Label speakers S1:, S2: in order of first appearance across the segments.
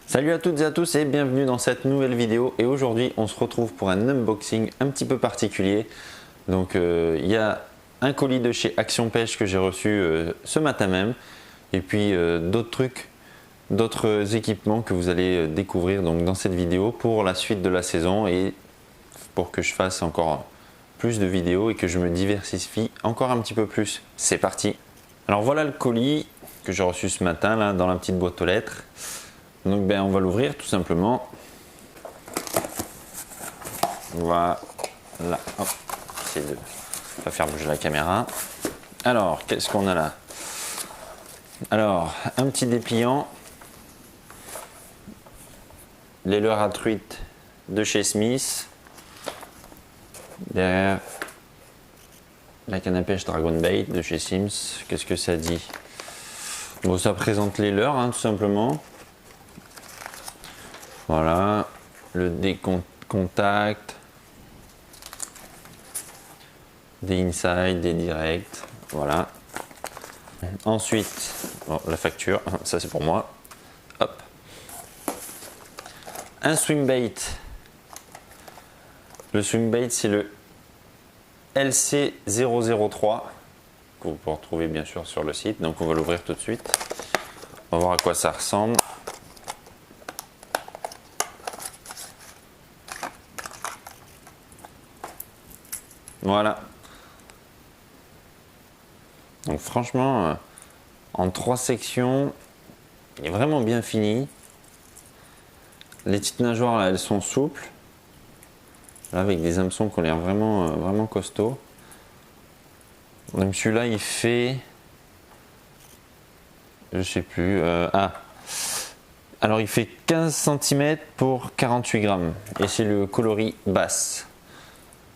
S1: Salut à toutes et à tous et bienvenue dans cette nouvelle vidéo. Et aujourd'hui on se retrouve pour un unboxing un petit peu particulier. Donc il y a un colis de chez Action Pêche que j'ai reçu ce matin même. Et puis d'autres trucs, d'autres équipements que vous allez découvrir donc, dans cette vidéo pour la suite de la saison. Et pour que je fasse encore plus de vidéos et que je me diversifie encore un petit peu plus. C'est parti. Alors voilà le colis que j'ai reçu ce matin là, dans la petite boîte aux lettres. Donc on va l'ouvrir tout simplement. Voilà. Hop. J'essaie de pas faire bouger la caméra. Alors, qu'est-ce qu'on a là? Alors, un petit dépliant. Les leurres à truite de chez Smith. Derrière, la canne à pêche Dragon Bait de chez Sims. Qu'est-ce que ça dit? Bon, ça présente les leurres, tout simplement. Voilà, le décontact, des inside, des directs, voilà. Ensuite, bon, la facture, ça c'est pour moi. Hop. Un swing bait. Le swing bait c'est le LC003 que vous pouvez retrouver bien sûr sur le site. Donc on va l'ouvrir tout de suite. On va voir à quoi ça ressemble. Voilà. Donc franchement, en 3 sections, il est vraiment bien fini. Les petites nageoires là, elles sont souples. Là, avec des hameçons qui ont l'air vraiment costauds. Donc celui-là, il fait, je sais plus. Alors il fait 15 cm pour 48 grammes. Et c'est le coloris basse.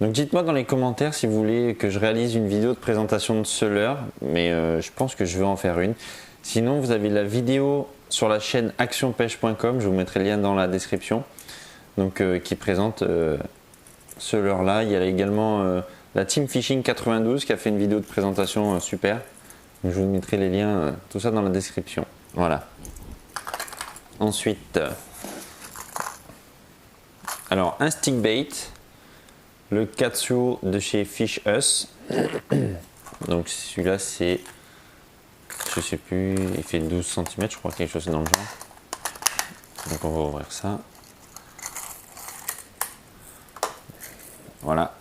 S1: Donc dites-moi dans les commentaires si vous voulez que je réalise une vidéo de présentation de ce leurre, mais je pense que je vais en faire une. Sinon vous avez la vidéo sur la chaîne actionpêche.com, je vous mettrai le lien dans la description, donc qui présente ce leurre là. Il y a également la Team Fishing 92 qui a fait une vidéo de présentation super. Donc, je vous mettrai les liens, tout ça dans la description. Voilà. Ensuite, alors un stick bait. Le Katsuo de chez Fish Us. Donc celui-là c'est, je sais plus, il fait 12 cm je crois, quelque chose dans le genre. Donc on va ouvrir ça. Voilà.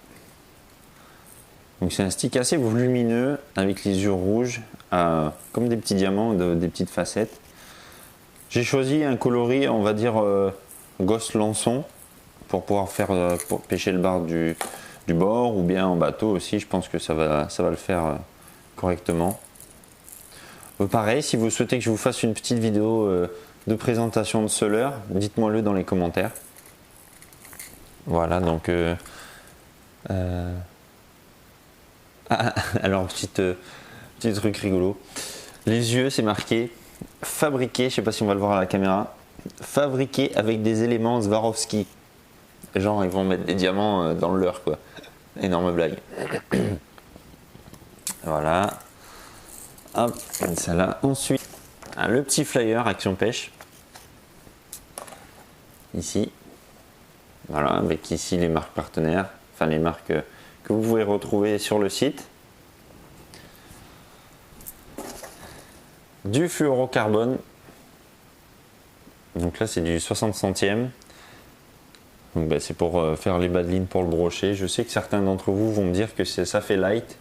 S1: Donc c'est un stick assez volumineux avec les yeux rouges, comme des petits diamants, des petites facettes. J'ai choisi un coloris, on va dire gosse lançon, pour pouvoir faire pour pêcher le bar du bord ou bien en bateau aussi. Je pense que ça va le faire correctement. Pareil, si vous souhaitez que je vous fasse une petite vidéo de présentation de ce leurre, dites-moi le dans les commentaires. Voilà, donc alors petit truc rigolo, les yeux c'est marqué fabriqué, je sais pas si on va le voir à la caméra, fabriqué avec des éléments Swarovski. Genre ils vont mettre des diamants dans le leurre quoi. Énorme blague. Voilà. Hop, ça là. Ensuite, le petit flyer Action Pêche. Ici. Voilà, avec ici les marques partenaires. Enfin les marques que vous pouvez retrouver sur le site. Du fluorocarbone. Donc là c'est du 60 centièmes. Donc c'est pour faire les bas de ligne pour le brochet. Je sais que certains d'entre vous vont me dire que ça fait light,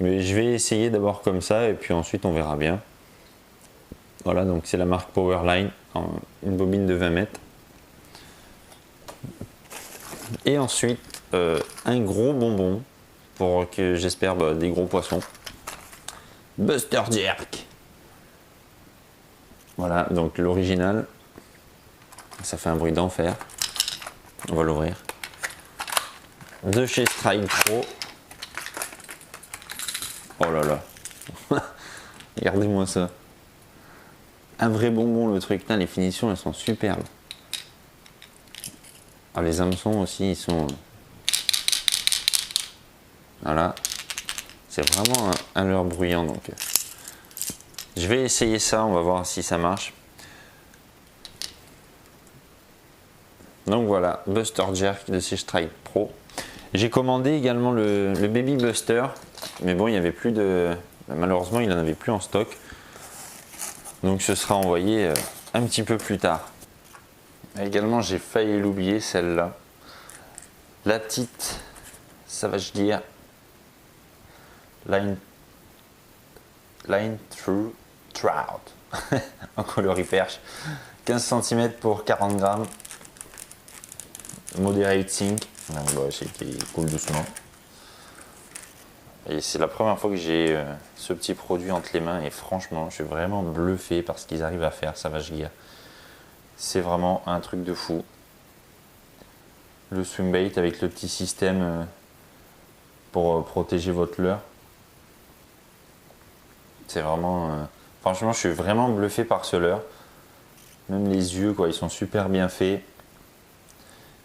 S1: mais je vais essayer d'abord comme ça et puis ensuite on verra bien. Voilà, donc c'est la marque Powerline, une bobine de 20 mètres. Et ensuite un gros bonbon pour que j'espère des gros poissons. Buster Jerk. Voilà, donc l'original. Ça fait un bruit d'enfer. On va l'ouvrir. De chez Strike Pro. Oh là là. Regardez-moi ça. Un vrai bonbon le truc. Putain, les finitions elles sont superbes. Ah, les hameçons aussi ils sont. Voilà. C'est vraiment un leurre bruyant donc. Je vais essayer ça, on va voir si ça marche. Donc voilà, Buster Jerk de chez Strike Pro. J'ai commandé également le Baby Buster, mais bon, il n'y avait plus de. Malheureusement, il n'en avait plus en stock. Donc ce sera envoyé un petit peu plus tard. Également, j'ai failli l'oublier, celle-là. La petite, ça va je dire, Line Through Trout en coloris perche. 15 cm pour 40 grammes. Moderate Sink. Donc bah, c'est qu'il coule doucement. Et c'est la première fois que j'ai ce petit produit entre les mains et franchement, je suis vraiment bluffé par ce qu'ils arrivent à faire, ça va je dire. C'est vraiment un truc de fou. Le swim bait avec le petit système pour protéger votre leurre. C'est vraiment... franchement, je suis vraiment bluffé par ce leurre. Même les yeux, quoi, ils sont super bien faits.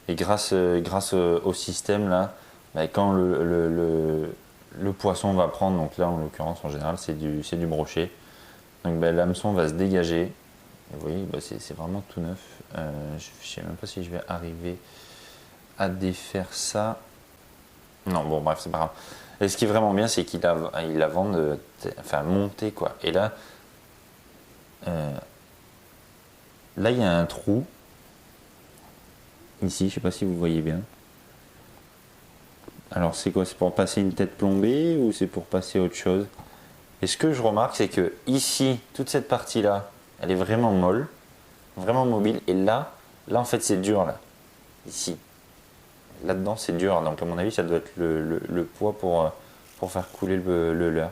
S1: Et grâce au système là, bah, quand le poisson va prendre, donc là en l'occurrence en général c'est du brochet, donc bah, l'hameçon va se dégager. Et vous voyez, bah, c'est vraiment tout neuf. Je ne sais même pas si je vais arriver à défaire ça. Non, bon bref, c'est pas grave. Et ce qui est vraiment bien, c'est qu'il a enfin monté quoi. Et là, là il y a un trou. Ici, je sais pas si vous voyez bien. Alors c'est quoi? C'est pour passer une tête plombée ou c'est pour passer autre chose? Et ce que je remarque, c'est que ici, toute cette partie-là, elle est vraiment molle, vraiment mobile. Et là en fait, c'est dur là. Ici, là-dedans, c'est dur. Donc à mon avis, ça doit être le poids pour faire couler le leurre.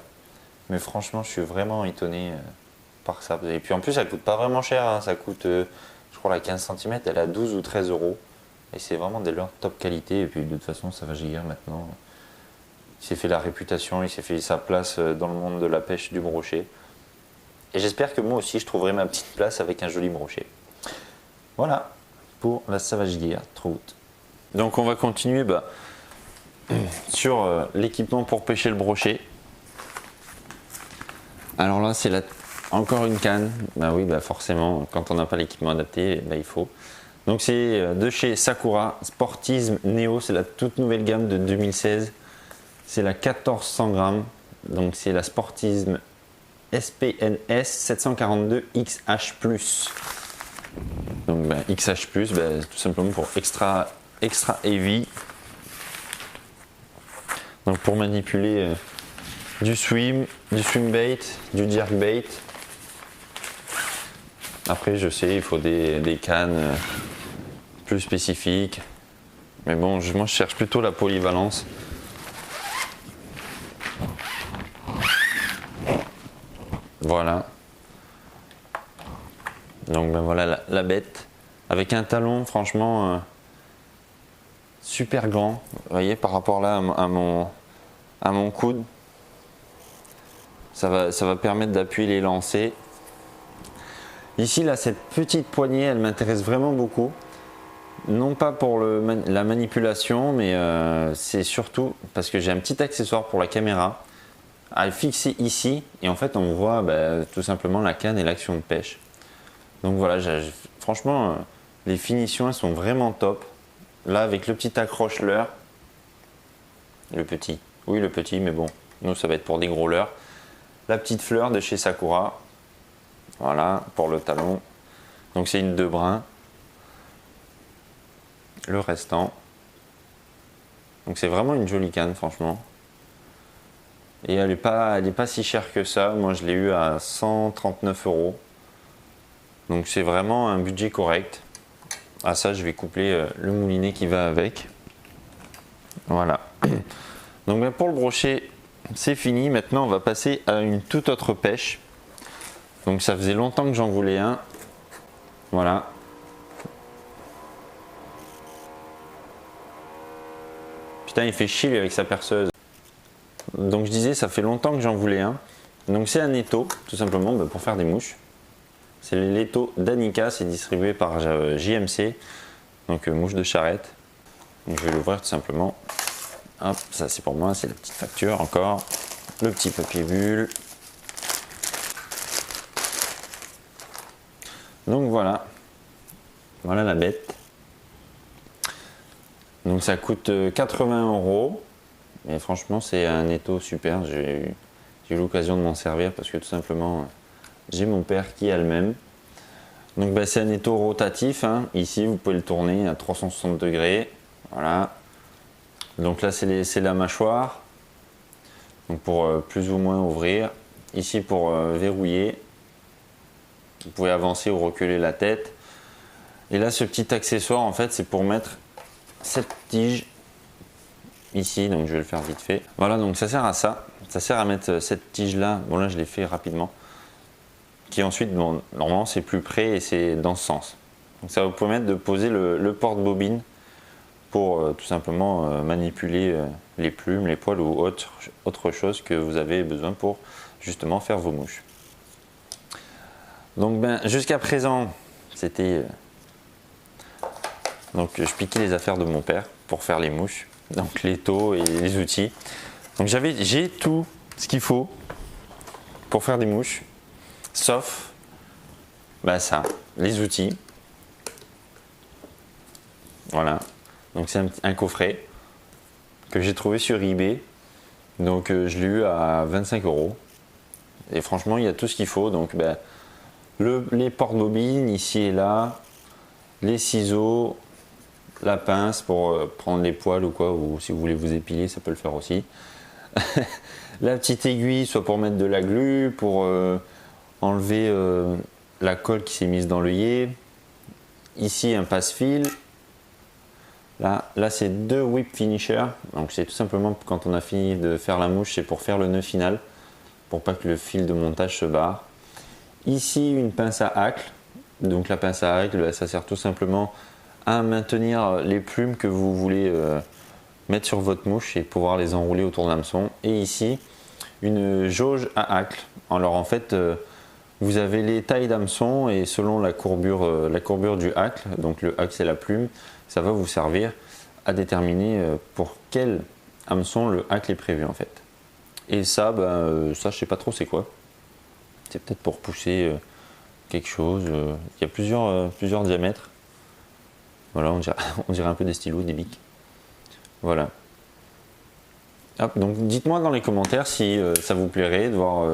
S1: Mais franchement, je suis vraiment étonné par ça. Et puis en plus, ça coûte pas vraiment cher. Hein. Ça coûte, je crois, la 15 cm, elle a 12 ou 13 euros. Et c'est vraiment des leurres top qualité. Et puis de toute façon, ça va giguer maintenant. Il s'est fait la réputation, il s'est fait sa place dans le monde de la pêche du brochet. Et j'espère que moi aussi, je trouverai ma petite place avec un joli brochet. Voilà pour la Savage Gear Trout. Donc on va continuer sur l'équipement pour pêcher le brochet. Alors là, c'est encore une canne. Bah oui, forcément, quand on n'a pas l'équipement adapté, il faut. Donc c'est de chez Sakura, Sportisme Neo, c'est la toute nouvelle gamme de 2016. C'est la 1400 grammes, donc c'est la Sportisme SPNS 742 XH+. Donc XH+, tout simplement pour extra heavy. Donc pour manipuler du swim bait, du jerk bait. Après je sais, il faut des cannes plus spécifiques. Mais bon, moi je cherche plutôt la polyvalence. Voilà. Donc voilà la bête. Avec un talon franchement super grand. Vous voyez par rapport là à mon coude. Ça va permettre d'appuyer les lancers. Ici là, cette petite poignée, elle m'intéresse vraiment beaucoup. Non pas pour la manipulation, mais c'est surtout parce que j'ai un petit accessoire pour la caméra à le fixer ici et en fait on voit tout simplement la canne et l'action de pêche. Donc voilà, franchement les finitions elles sont vraiment top. Là avec le petit accroche leurre, le petit, mais bon, nous ça va être pour des gros leurres. La petite fleur de chez Sakura, voilà pour le talon. Donc c'est une 2 brins. Le restant. Donc c'est vraiment une jolie canne franchement. Et elle est pas si chère que ça. Moi je l'ai eu à 139 euros. Donc c'est vraiment un budget correct. À ça je vais coupler le moulinet qui va avec. Voilà. Donc pour le brochet c'est fini. Maintenant on va passer à une toute autre pêche. Donc ça faisait longtemps que j'en voulais un. Voilà. Putain il fait chier avec sa perceuse. Donc je disais ça fait longtemps que j'en voulais un. Donc c'est un étau tout simplement pour faire des mouches. C'est l'étau d'Anika, c'est distribué par JMC, donc mouche de charrette. Donc, je vais l'ouvrir tout simplement. Hop, ça c'est pour moi, c'est la petite facture encore. Le petit papier bulle. Donc voilà. Voilà la bête. Donc ça coûte 80 €. Et franchement, c'est un étau super. J'ai eu l'occasion de m'en servir parce que tout simplement, j'ai mon père qui a le même. Donc bah, c'est un étau rotatif. Hein. Ici, vous pouvez le tourner à 360 degrés. Voilà. Donc là, c'est la mâchoire. Donc pour plus ou moins ouvrir. Ici pour verrouiller. Vous pouvez avancer ou reculer la tête. Et là, ce petit accessoire, en fait, c'est pour mettre cette tige ici. Donc je vais le faire vite fait. Voilà, donc ça sert à ça. Ça sert à mettre cette tige là. Bon là, je l'ai fait rapidement. Qui ensuite, bon, normalement, c'est plus près et c'est dans ce sens. Donc ça va vous permettre de poser le porte-bobine pour tout simplement manipuler les plumes, les poils ou autre chose que vous avez besoin pour justement faire vos mouches. Donc ben, jusqu'à présent, c'était... donc je piquais les affaires de mon père pour faire les mouches, donc l'étau et les outils. Donc j'ai tout ce qu'il faut pour faire des mouches, sauf ben ça, les outils. Voilà. Donc c'est un coffret que j'ai trouvé sur eBay. Donc je l'ai eu à 25 €. Et franchement, il y a tout ce qu'il faut. Donc ben, les porte-bobines ici et là, les ciseaux, la pince pour prendre les poils ou quoi, ou si vous voulez vous épiler, ça peut le faire aussi. La petite aiguille, soit pour mettre de la glu, pour enlever la colle qui s'est mise dans l'œillet. Ici un passe-fil. Là c'est 2 whip finishers. Donc c'est tout simplement quand on a fini de faire la mouche, c'est pour faire le nœud final, pour pas que le fil de montage se barre. Ici une pince à hacle. Donc la pince à hacle, ça sert tout simplement à maintenir les plumes que vous voulez mettre sur votre mouche et pouvoir les enrouler autour de l'hameçon. Et ici une jauge à hacle. Alors en fait vous avez les tailles d'hameçon et selon la courbure du hacle, donc le hacle c'est la plume, ça va vous servir à déterminer pour quel hameçon le hacle est prévu en fait. Et ça, ça je sais pas trop c'est quoi. C'est peut-être pour pousser quelque chose. Il y a plusieurs diamètres. Voilà, on dirait un peu des stylos, des bics. Voilà. Hop, donc dites-moi dans les commentaires si ça vous plairait de voir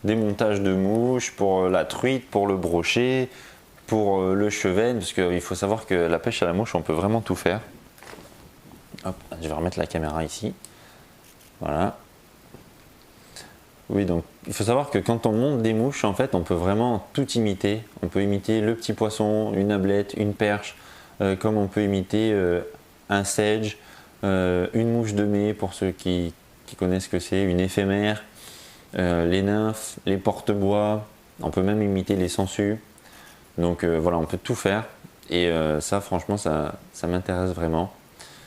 S1: des montages de mouches pour la truite, pour le brochet, pour le chevenne, parce qu'il faut savoir que la pêche à la mouche, on peut vraiment tout faire. Hop, je vais remettre la caméra ici. Voilà. Oui, donc il faut savoir que quand on monte des mouches, en fait, on peut vraiment tout imiter. On peut imiter le petit poisson, une ablette, une perche, comme on peut imiter un sedge, une mouche de mai pour ceux qui connaissent ce que c'est, une éphémère, les nymphes, les porte-bois. On peut même imiter les sangsues. Donc voilà, on peut tout faire. Et ça, franchement, ça m'intéresse vraiment.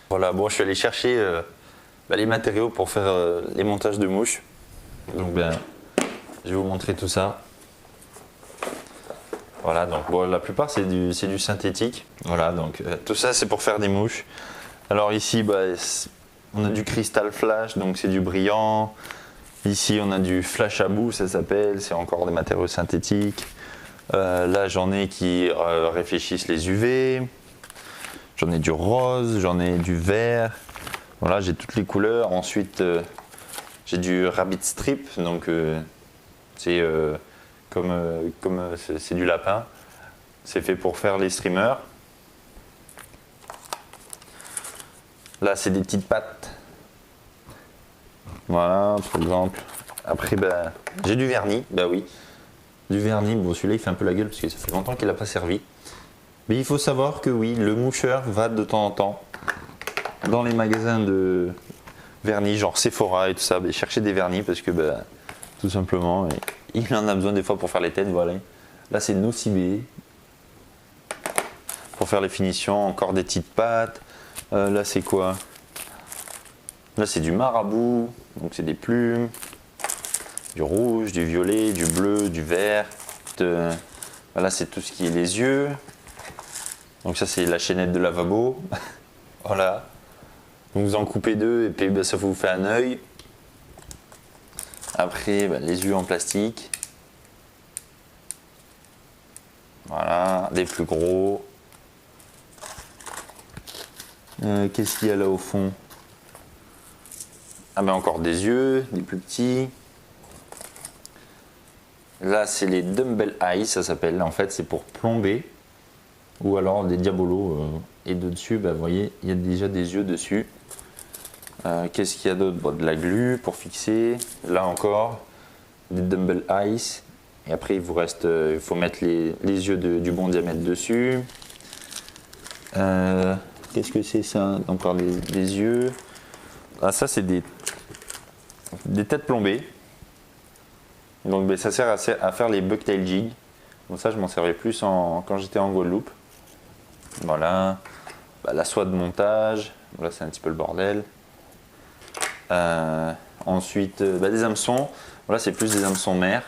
S1: Voilà, bon, je suis allé chercher les matériaux pour faire les montages de mouches. Donc je vais vous montrer tout ça. Voilà, donc bon, la plupart c'est du synthétique. Voilà, donc tout ça c'est pour faire des mouches. Alors ici on a du cristal flash, donc c'est du brillant. Ici on a du flash à bout, ça s'appelle, c'est encore des matériaux synthétiques. Là j'en ai qui réfléchissent les UV. J'en ai du rose, j'en ai du vert. Voilà, j'ai toutes les couleurs. Ensuite j'ai du rabbit strip, donc c'est c'est du lapin. C'est fait pour faire les streamers. Là, c'est des petites pattes. Voilà, par exemple. Après, j'ai du vernis. Oui, du vernis. Bon, celui-là, il fait un peu la gueule parce que ça fait longtemps qu'il n'a pas servi. Mais il faut savoir que oui, le moucheur va de temps en temps dans les magasins de vernis, genre Sephora et tout ça, chercher des vernis parce que tout simplement, il en a besoin des fois pour faire les têtes. Voilà. Là, c'est Nocibé pour faire les finitions. Encore des petites pattes. Là, c'est quoi? Là, c'est du marabout. Donc, c'est des plumes, du rouge, du violet, du bleu, du vert. Là, c'est tout ce qui est les yeux. Donc, ça, c'est la chaînette de lavabo. Voilà. Donc, vous en coupez deux et puis ça vous fait un œil. Après, les yeux en plastique. Voilà, des plus gros. Qu'est-ce qu'il y a là au fond? Ah ben encore des yeux, des plus petits. Là c'est les Dumbbell Eyes, ça s'appelle. En fait c'est pour plomber. Ou alors des diabolos. Et dessus, bah, vous voyez, il y a déjà des yeux dessus. Qu'est-ce qu'il y a d'autre? Bon, de la glu pour fixer. Là encore, des Dumbbell Eyes. Et après il vous reste, il faut mettre les yeux du bon diamètre dessus. Qu'est-ce que c'est ça? Encore des yeux. Ah, ça c'est des têtes plombées. Donc ben, ça sert à faire les bucktail jigs. Donc ça je m'en servais plus quand j'étais en Guadeloupe. Voilà. Bah, la soie de montage. Là c'est un petit peu le bordel. Ensuite bah, des hameçons. Voilà, c'est plus des hameçons mère.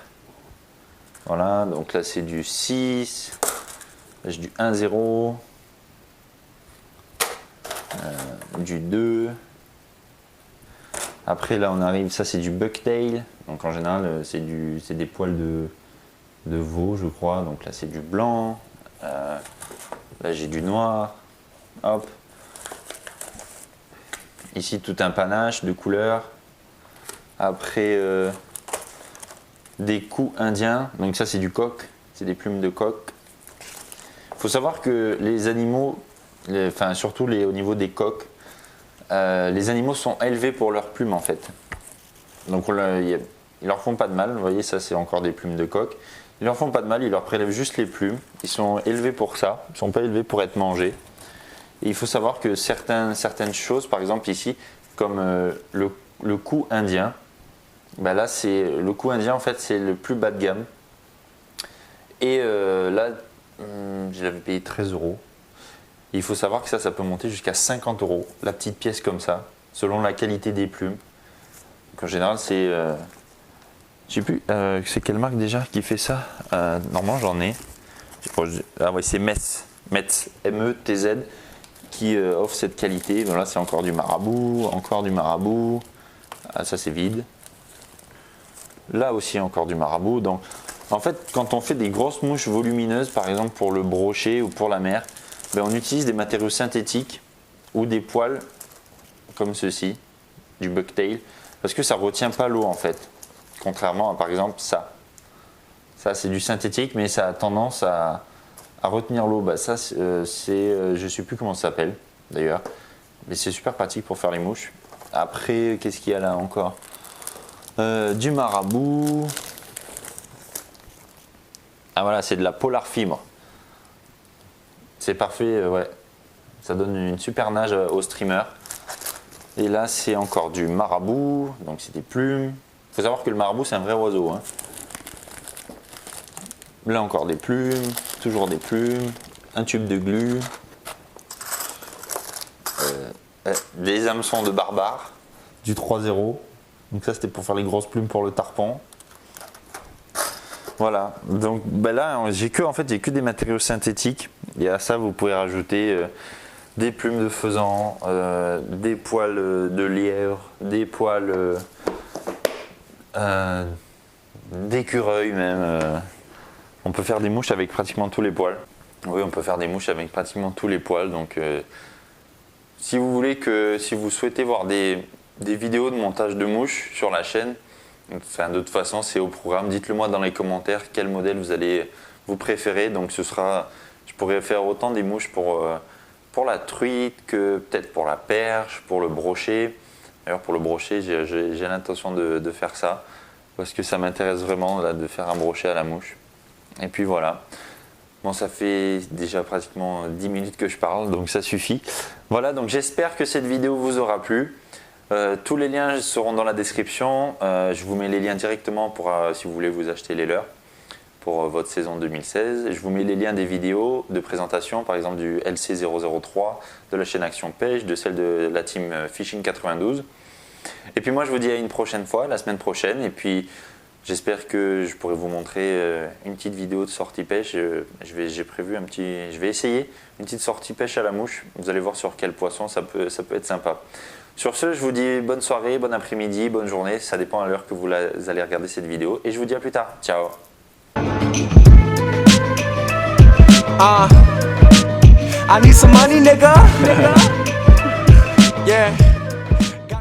S1: Voilà, donc là c'est du 6. Là j'ai du 1-0. Du 2. Après là on arrive, ça c'est du bucktail. Donc en général c'est des poils de veau je crois. Donc là c'est du blanc. Là j'ai du noir. Hop. Ici tout un panache de couleurs. Après des coups indiens. Donc ça c'est du coq. C'est des plumes de coq. Il faut savoir que les animaux, enfin surtout au niveau des coqs, les animaux sont élevés pour leurs plumes en fait. Donc ils leur font pas de mal. Vous voyez, ça c'est encore des plumes de coq. Ils leur font pas de mal, ils leur prélèvent juste les plumes. Ils sont élevés pour ça. Ils ne sont pas élevés pour être mangés. Et il faut savoir que certaines choses, par exemple ici, comme le cou indien, bah là le cou indien en fait c'est le plus bas de gamme. Et là je l'avais payé 13 €. Il faut savoir que ça peut monter jusqu'à 50 €, la petite pièce comme ça, selon la qualité des plumes. Donc en général, c'est. Je sais plus, c'est quelle marque déjà qui fait ça? Normalement, j'en ai. Ah ouais, c'est Metz, M-E-T-Z, qui offre cette qualité. Voilà, c'est encore du marabout, Ah, ça, c'est vide. Là aussi, encore du marabout. Donc, en fait, quand on fait des grosses mouches volumineuses, par exemple pour le brochet ou pour la mer, ben, on utilise des matériaux synthétiques ou des poils comme ceci, du bucktail, parce que ça retient pas l'eau en fait, contrairement à par exemple ça. Ça c'est du synthétique mais ça a tendance à retenir l'eau. Ben, ça je sais plus comment ça s'appelle d'ailleurs, mais c'est super pratique pour faire les mouches. Après qu'est-ce qu'il y a là encore? Du marabout. Ah voilà, c'est de la polar fibre. C'est parfait, ouais. Ça donne une super nage au streamer. Et là, c'est encore du marabout, donc c'est des plumes. Il faut savoir que le marabout, c'est un vrai oiseau. Hein. Là encore des plumes, toujours des plumes, un tube de glu, des hameçons de barbare, du 3-0. Donc ça, c'était pour faire les grosses plumes pour le tarpon. Voilà, donc ben là j'ai que des matériaux synthétiques et à ça vous pouvez rajouter des plumes de faisan, des poils de lièvre, des poils d'écureuil même. On peut faire des mouches avec pratiquement tous les poils. Oui, on peut faire des mouches avec pratiquement tous les poils. Donc si vous souhaitez voir des vidéos de montage de mouches sur la chaîne, enfin, de toute façon, c'est au programme. Dites-le moi dans les commentaires quel modèle vous préférez. Donc je pourrais faire autant des mouches pour la truite que peut-être pour la perche, pour le brochet. D'ailleurs pour le brochet, j'ai l'intention de faire ça parce que ça m'intéresse vraiment là, de faire un brochet à la mouche. Et puis voilà. Bon, ça fait déjà pratiquement 10 minutes que je parle, donc ça suffit. Voilà, donc j'espère que cette vidéo vous aura plu. Tous les liens seront dans la description. Je vous mets les liens directement pour si vous voulez vous acheter les leurs pour votre saison 2016. Je vous mets les liens des vidéos de présentation, par exemple du LC003, de la chaîne Action Pêche, de celle de la team Fishing 92. Et puis moi je vous dis à une prochaine fois, la semaine prochaine. Et puis j'espère que je pourrai vous montrer une petite vidéo de sortie pêche. Je vais essayer une petite sortie pêche à la mouche. Vous allez voir sur quel poisson ça peut être sympa. Sur ce, je vous dis bonne soirée, bon après-midi, bonne journée. Ça dépend à l'heure que vous allez regarder cette vidéo. Et je vous dis à plus tard. Ciao.
S2: I need some money, nigga.